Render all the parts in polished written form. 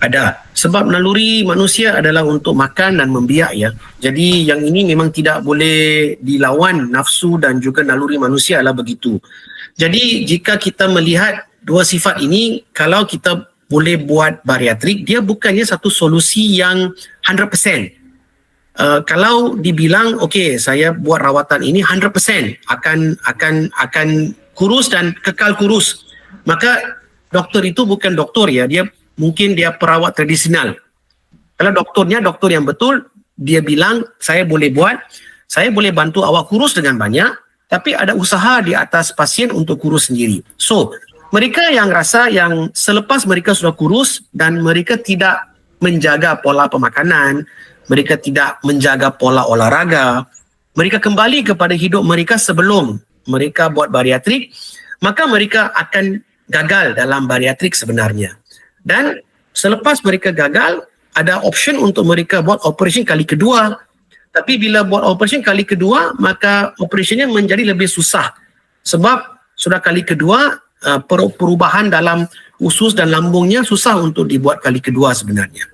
Ada. Sebab naluri manusia adalah untuk makan dan membiak ya. Jadi yang ini memang tidak boleh dilawan, nafsu dan juga naluri manusia adalah begitu. Jadi jika kita melihat dua sifat ini, kalau kita boleh buat bariatrik, dia bukannya satu solusi yang 100%. Kalau dibilang okey saya buat rawatan ini 100% akan kurus dan kekal kurus, maka doktor itu bukan doktor ya, mungkin dia perawat tradisional. Kalau doktornya doktor yang betul, dia bilang saya boleh bantu awak kurus dengan banyak, tapi ada usaha di atas pasien untuk kurus sendiri. So mereka yang rasa yang selepas mereka sudah kurus dan mereka tidak menjaga pola pemakanan, mereka tidak menjaga pola olahraga, mereka kembali kepada hidup mereka sebelum mereka buat bariatrik, maka mereka akan gagal dalam bariatrik sebenarnya. Dan selepas mereka gagal, ada option untuk mereka buat operation kali kedua. Tapi bila buat operation kali kedua, maka operationnya menjadi lebih susah. Sebab sudah kali kedua, perubahan dalam usus dan lambungnya susah untuk dibuat kali kedua sebenarnya.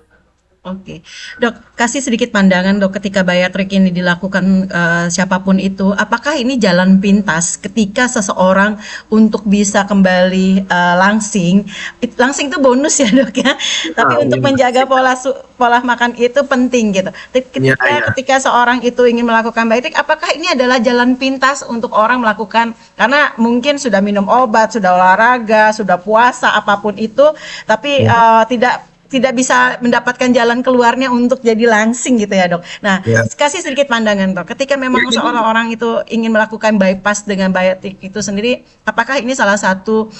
Oke, Dok, kasih sedikit pandangan Dok ketika bariatrik ini dilakukan siapapun itu, apakah ini jalan pintas ketika seseorang untuk bisa kembali langsing? Langsing itu bonus ya Dok ya, tapi untuk menjaga pola makan itu penting gitu. Ketika seorang itu ingin melakukan bariatrik, apakah ini adalah jalan pintas untuk orang melakukan? Karena mungkin sudah minum obat, sudah olahraga, sudah puasa, apapun itu, tapi tidak bisa mendapatkan jalan keluarnya untuk jadi langsing gitu ya Dok. Nah, kasih sedikit pandangan Dok, ketika memang seorang orang itu ingin melakukan bypass dengan bariatrik itu sendiri, apakah ini salah satu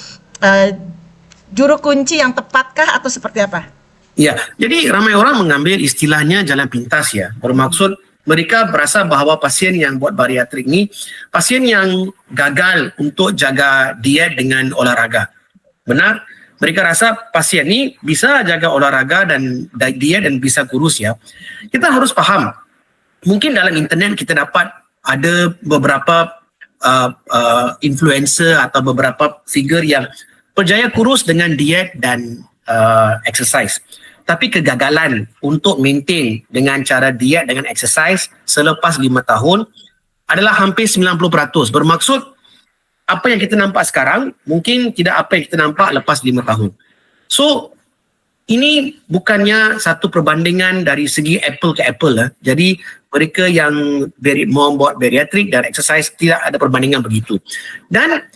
juru kunci yang tepatkah atau seperti apa? Ya, jadi ramai orang mengambil istilahnya jalan pintas ya, bermaksud mereka berasa bahawa pasien yang buat bariatrik ni, pasien yang gagal untuk jaga diet dengan olahraga. Benar? Mereka rasa pasien ni bisa jaga olahraga dan diet dan bisa kurus ya. Kita harus faham, mungkin dalam internet kita dapat ada beberapa influencer atau beberapa figure yang berjaya kurus dengan diet dan exercise. Tapi kegagalan untuk maintain dengan cara diet dengan exercise selepas 5 tahun adalah hampir 90%. Bermaksud apa yang kita nampak sekarang mungkin tidak apa yang kita nampak lepas 5 tahun. So, ini bukannya satu perbandingan dari segi apple ke apple lah. Jadi, mereka yang mau buat bariatrik dan exercise tidak ada perbandingan begitu. Dan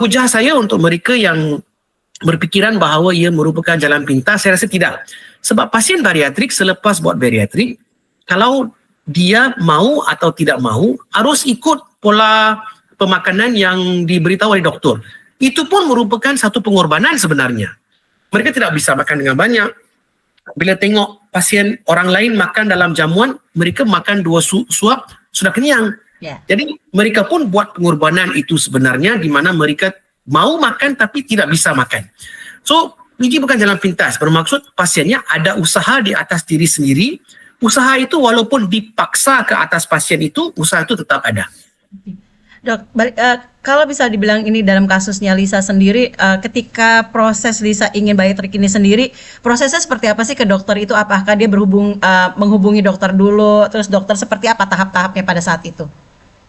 hujah saya untuk mereka yang berfikiran bahawa ia merupakan jalan pintas, saya rasa tidak. Sebab pasien bariatrik selepas buat bariatrik, kalau dia mau atau tidak mau, harus ikut pola pemakanan yang diberitahu oleh doktor. Itu pun merupakan satu pengorbanan sebenarnya. Mereka tidak bisa makan dengan banyak. Bila tengok pasien orang lain makan dalam jamuan, mereka makan 2 suap sudah kenyang. Jadi mereka pun buat pengorbanan itu sebenarnya, di mana mereka mau makan tapi tidak bisa makan. So, ini bukan jalan pintas. Bermaksud pasiennya ada usaha di atas diri sendiri. Usaha itu walaupun dipaksa ke atas pasien itu, usaha itu tetap ada. Dok, kalau bisa dibilang ini dalam kasusnya Lisa sendiri, ketika proses Lisa ingin bariatrik ini sendiri, prosesnya seperti apa sih ke dokter itu? Apakah dia menghubungi dokter dulu, terus dokter seperti apa tahap-tahapnya pada saat itu?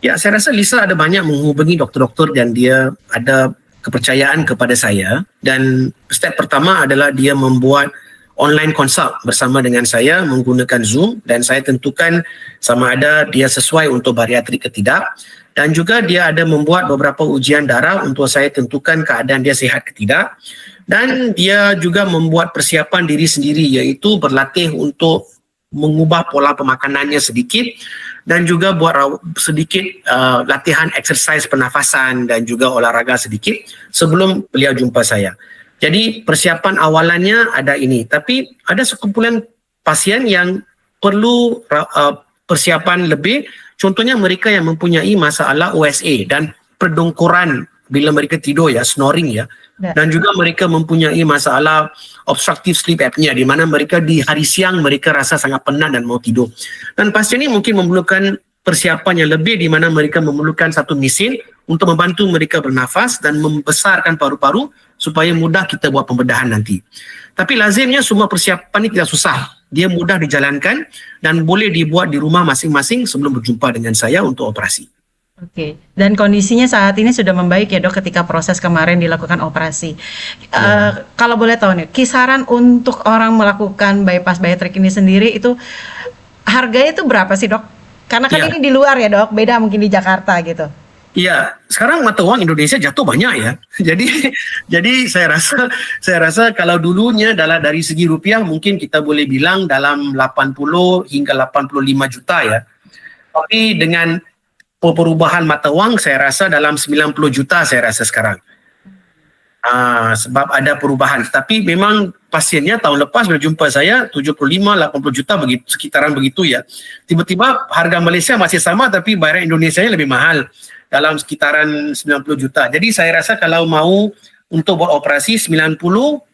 Ya, saya rasa Lisa ada banyak menghubungi dokter-dokter dan dia ada kepercayaan kepada saya. Dan step pertama adalah dia membuat online consult bersama dengan saya menggunakan Zoom, dan saya tentukan sama ada dia sesuai untuk bariatrik ke tidak. Dan juga dia ada membuat beberapa ujian darah untuk saya tentukan keadaan dia sihat ke tidak. Dan dia juga membuat persiapan diri sendiri, iaitu berlatih untuk mengubah pola pemakanannya sedikit dan juga buat sedikit latihan exercise pernafasan dan juga olahraga sedikit sebelum beliau jumpa saya. Jadi persiapan awalannya ada ini, tapi ada sekumpulan pasien yang perlu persiapan lebih. Contohnya mereka yang mempunyai masalah OSA dan perdongkoran bila mereka tidur ya, snoring ya. Dan juga mereka mempunyai masalah obstructive sleep apnea, di mana mereka di hari siang mereka rasa sangat penat dan mau tidur. Dan pasien ini mungkin memerlukan persiapan yang lebih di mana mereka memerlukan satu mesin untuk membantu mereka bernafas dan membesarkan paru-paru supaya mudah kita buat pembedahan nanti. Tapi lazimnya semua persiapan ini tidak susah. Dia mudah dijalankan dan boleh dibuat di rumah masing-masing sebelum berjumpa dengan saya untuk operasi. Oke, dan kondisinya saat ini sudah membaik ya dok ketika proses kemarin dilakukan operasi. Kalau boleh tahu nih, kisaran untuk orang melakukan bypass bariatrik ini sendiri itu harganya itu berapa sih dok? Karena kan Ya. ini di luar ya dok, beda mungkin di Jakarta gitu. Iya, sekarang mata uang Indonesia jatuh banyak ya. Jadi saya rasa kalau dulunya dari segi rupiah mungkin kita boleh bilang dalam 80 hingga 85 juta ya. Tapi dengan perubahan mata uang saya rasa dalam 90 juta saya rasa sekarang. Sebab ada perubahan. Tapi memang pasiennya tahun lepas berjumpa saya 75-80 juta begitu, sekitaran begitu ya. Tiba-tiba harga Malaysia masih sama tapi bayar Indonesia lebih mahal dalam sekitaran 90 juta. Jadi saya rasa kalau mau untuk buat operasi 90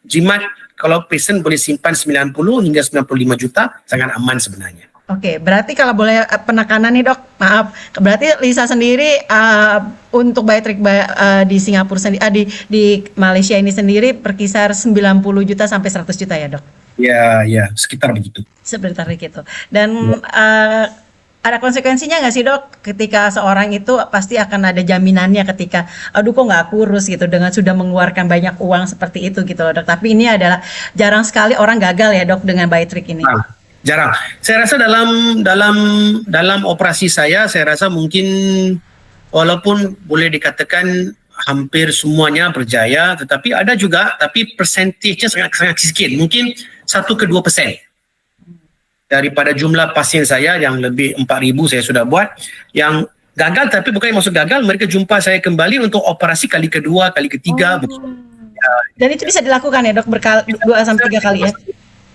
jimat, kalau pasien boleh simpan 90 hingga 95 juta sangat aman sebenarnya. Oke, berarti kalau boleh penekanan nih dok, maaf, berarti Lisa sendiri untuk bariatrik di Singapura sendiri, di Malaysia ini sendiri berkisar 90 juta sampai 100 juta ya dok? Ya, sekitar begitu. Sebentar gitu. Dan ada konsekuensinya nggak sih dok ketika seorang itu pasti akan ada jaminannya ketika aduh kok nggak kurus gitu dengan sudah mengeluarkan banyak uang seperti itu gitu loh dok. Tapi ini adalah jarang sekali orang gagal ya dok dengan bariatrik ini. Jarang. Saya rasa dalam operasi saya rasa mungkin walaupun boleh dikatakan hampir semuanya berjaya, tetapi ada juga, tapi persentasenya sangat sedikit, mungkin 1-2% daripada jumlah pasien saya yang lebih 4,000 saya sudah buat, yang gagal, tapi bukan maksud gagal, mereka jumpa saya kembali untuk operasi kali kedua, kali ketiga. Dan itu bisa dilakukan ya dok, 2-3 kali ya?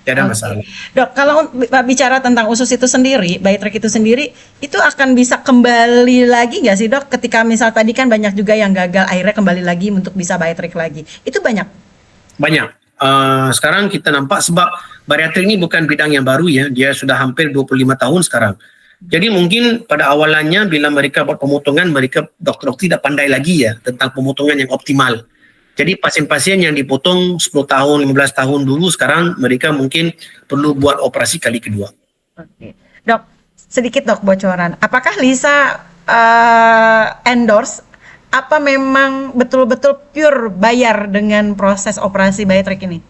Tidak ada masalah. Dok, kalau bicara tentang usus itu sendiri, bariatrik itu sendiri, itu akan bisa kembali lagi nggak sih dok? Ketika misal tadi kan banyak juga yang gagal, akhirnya kembali lagi untuk bisa bariatrik lagi. Itu banyak? Banyak. Sekarang kita nampak sebab bariatrik ini bukan bidang yang baru ya, dia sudah hampir 25 tahun sekarang. Jadi mungkin pada awalannya bila mereka buat pemotongan, mereka dokter-dokter tidak pandai lagi ya tentang pemotongan yang optimal. Jadi pasien-pasien yang dipotong 10 tahun, 15 tahun dulu, sekarang mereka mungkin perlu buat operasi kali kedua. Oke. Dok, sedikit dok bocoran. Apakah Lisa endorse apa memang betul-betul pure bayar dengan proses operasi bariatrik ini?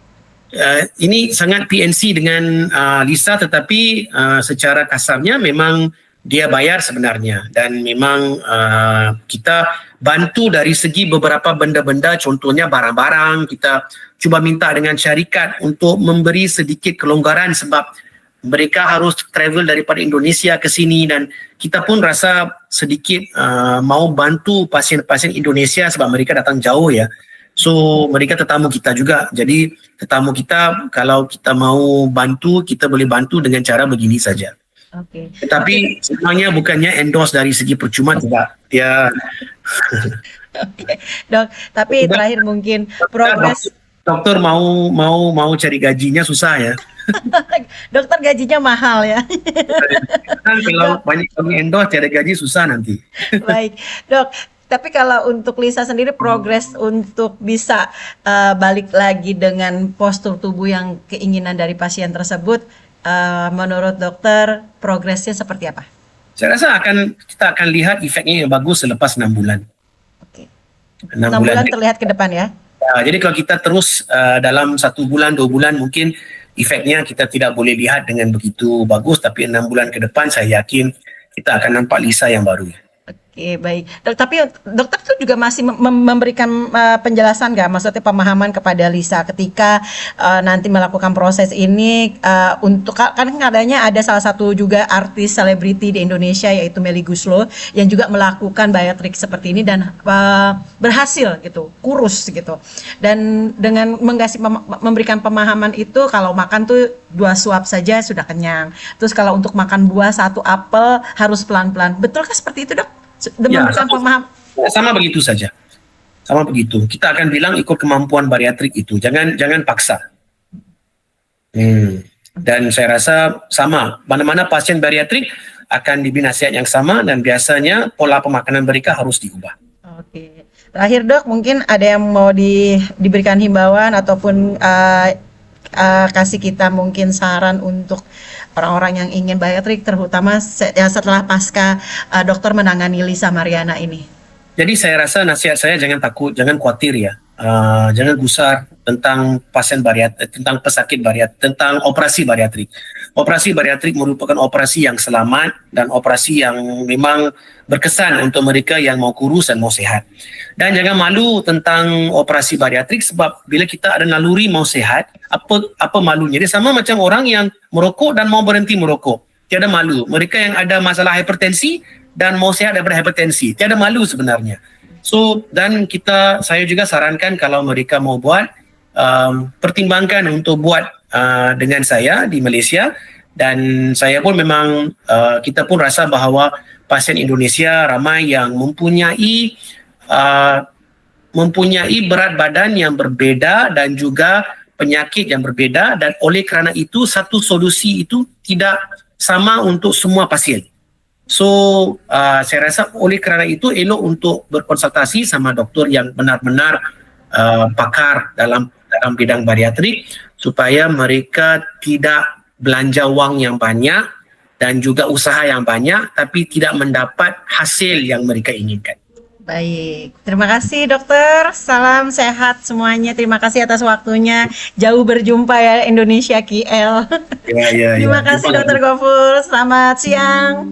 Ini sangat PNC dengan Lisa, tetapi secara kasarnya memang dia bayar sebenarnya, dan memang kita bantu dari segi beberapa benda-benda, contohnya barang-barang. Kita cuba minta dengan syarikat untuk memberi sedikit kelonggaran sebab mereka harus travel daripada Indonesia ke sini, dan kita pun rasa sedikit mau bantu pasien-pasien Indonesia sebab mereka datang jauh ya. So mereka tetamu kita juga. Jadi tetamu kita, kalau kita mau bantu, kita boleh bantu dengan cara begini saja. Oke. Tetapi semuanya bukannya endorse dari segi percuma, tidak. Ya. Oke, dok. Tapi terakhir mungkin progres. Dokter mau cari gajinya susah ya. Dokter gajinya mahal ya. Kalau banyak kami endorse cari gaji susah nanti. Baik, dok. Tapi kalau untuk Lisa sendiri progres untuk bisa balik lagi dengan postur tubuh yang keinginan dari pasien tersebut, menurut dokter progresnya seperti apa? Saya rasa kita akan lihat efeknya yang bagus selepas 6 bulan. Oke. 6 bulan terlihat ke depan ya? Jadi kalau kita terus dalam 1 bulan, 2 bulan mungkin efeknya kita tidak boleh lihat dengan begitu bagus, tapi 6 bulan ke depan saya yakin kita akan nampak Lisa yang baru. Oke, baik. Tapi dokter tuh juga masih memberikan penjelasan nggak? Maksudnya pemahaman kepada Lisa ketika nanti melakukan proses ini untuk kan katanya ada salah satu juga artis selebriti di Indonesia yaitu Melly Goeslaw yang juga melakukan bariatrik seperti ini dan berhasil gitu, kurus gitu. Dan dengan memberikan pemahaman itu kalau makan tuh 2 suap saja sudah kenyang. Terus kalau untuk makan buah 1 apel harus pelan-pelan. Betulkah seperti itu, Dok? Ya, sama begitu saja. Sama begitu. Kita akan bilang ikut kemampuan bariatrik itu. Jangan paksa. Dan saya rasa sama. Mana-mana pasien bariatrik akan diberi nasihat yang sama dan biasanya pola pemakanan mereka harus diubah. Oke. Terakhir Dok, mungkin ada yang mau diberikan himbauan ataupun kasih kita mungkin saran untuk orang-orang yang ingin bariatrik, terutama setelah pasca dokter menangani Lisa Mariana ini. Jadi saya rasa nasihat saya jangan takut, jangan khawatir ya. Jangan gusar tentang pasien bariatrik, tentang pesakit bariatrik, tentang operasi bariatrik. Operasi bariatrik merupakan operasi yang selamat dan operasi yang memang berkesan untuk mereka yang mau kurus dan mau sehat. Dan jangan malu tentang operasi bariatrik sebab bila kita ada naluri mau sehat, apa malunya? Dia sama macam orang yang merokok dan mau berhenti merokok. Tiada malu. Mereka yang ada masalah hipertensi dan mau sehat daripada hipertensi, tiada malu sebenarnya. So, dan saya juga sarankan kalau mereka mau buat, pertimbangkan untuk buat dengan saya di Malaysia, dan saya pun memang kita pun rasa bahawa pasien Indonesia ramai yang mempunyai berat badan yang berbeza dan juga penyakit yang berbeza, dan oleh kerana itu satu solusi itu tidak sama untuk semua pasien. So, saya rasa oleh kerana itu elok untuk berkonsultasi sama doktor yang benar-benar pakar dalam bidang bariatrik supaya mereka tidak belanja wang yang banyak dan juga usaha yang banyak tapi tidak mendapat hasil yang mereka inginkan. Baik, terima kasih dokter. Salam sehat semuanya. Terima kasih atas waktunya. Jauh berjumpa ya Indonesia KL. Ya. Terima kasih Dokter Gofur. Selamat siang.